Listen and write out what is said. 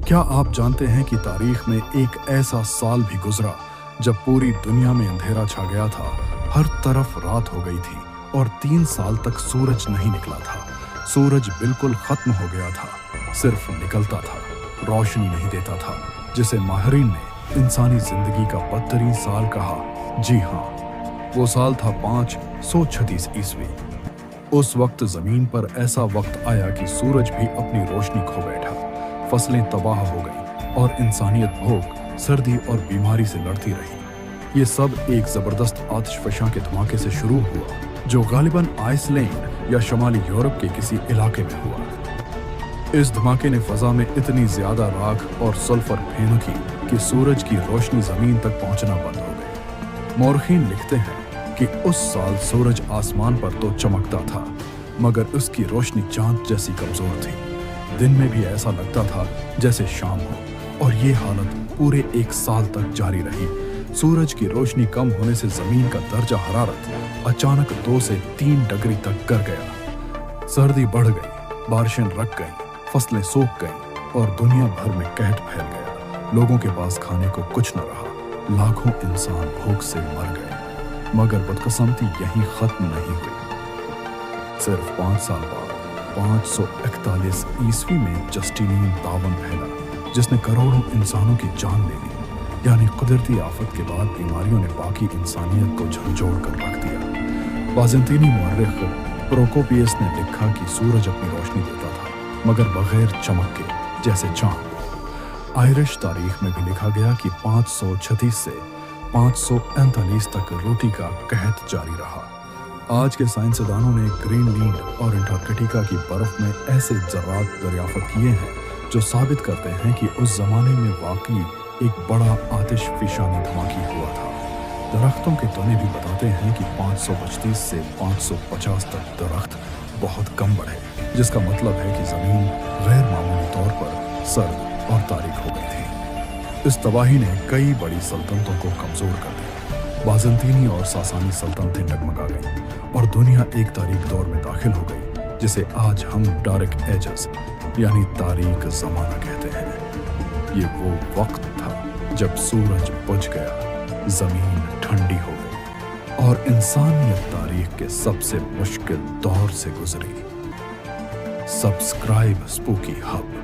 क्या आप जानते हैं कि तारीख में एक ऐसा साल भी गुजरा जब पूरी दुनिया में अंधेरा छा गया था, हर तरफ रात हो गई थी और 3 साल तक सूरज नहीं निकला था। सूरज बिल्कुल खत्म हो गया था, सिर्फ निकलता था, रोशनी नहीं देता था, जिसे माहिरीन ने इंसानी जिंदगी का बदतरीन साल कहा। जी हाँ, वो साल था 536 ईस्वी। उस वक्त जमीन पर ऐसा वक्त आया कि सूरज भी अपनी रोशनी खो बैठा, फसलें तबाह हो गईं और इंसानियत भूख, सर्दी और बीमारी से लड़ती रही। ये सब एक जबरदस्त आतिशफशां के धमाके से शुरू हुआ, जो गालिबन आइसलैंड या शमाली यूरोप के किसी इलाके में हुआ। इस धमाके ने फजा में इतनी ज्यादा राख और सल्फर फेंकी कि सूरज की रोशनी जमीन तक पहुंचना बंद हो गई। मौरखीन लिखते हैं कि उस साल सूरज आसमान पर तो चमकता था, मगर उसकी रोशनी चांद जैसी कमजोर थी। दिन में भी ऐसा लगता था जैसे शाम हो, और ये हालत पूरे 1 साल तक जारी रही। सूरज की रोशनी कम होने से जमीन का दर्जा हरारत अचानक 2 से 3 डिग्री तक गिर गया। सर्दी बढ़ गई, बारिशें रुक गईं, फसलें सूख गईं और दुनिया भर में कहत फैल गया। लोगों के पास खाने को कुछ न रहा, लाखों इंसान भूख से मर गए। मगर बदकिस्मती यहीं खत्म नहीं हुई। सिर्फ 5 साल बाद 541 ईस्वी में जस्टिनियन तावन फैला, जिसने करोड़ों इंसानों की जान ले ली। यानी कुदरती आफत के बाद बीमारियों ने बाकी इंसानियत को झंझोड़ कर रख दिया। बाज़ंतीनी मुअर्रिख प्रोकोपियस ने लिखा कि सूरज अपनी रोशनी देता था, मगर बगैर चमक के, जैसे चांद। आयरिश तारीख में भी लिखा गया कि 536 से 539 तक रोटी का कहत जारी रहा। आज के साइंसदानों ने ग्रीनलैंड और अंटार्कटिका की बर्फ में ऐसे जर्रात दरियाफ्त किए हैं जो साबित करते हैं कि उस जमाने में वाकई एक बड़ा आतिशफशानी धमाका हुआ था। दरख्तों के तने भी बताते हैं कि 535 से 550 तक दरख्त बहुत कम बढ़े, जिसका मतलब है कि जमीन गैर मामूली तौर पर सर्द और तारीक हो गई थी। इस तबाही ने कई बड़ी सल्तनतों को कमजोर कर दिया। बाज़ंतीनी और सासानी सल्तनतें डगमगा गईं और दुनिया एक तारीक दौर में दाखिल हो गई, जिसे आज हम डार्क एजेस यानी तारीक ज़माना कहते हैं। ये वो वक्त था जब सूरज बुझ गया, जमीन ठंडी हो गई और इंसानियत तारीख के सबसे मुश्किल दौर से गुजरी। Subscribe spooky hub.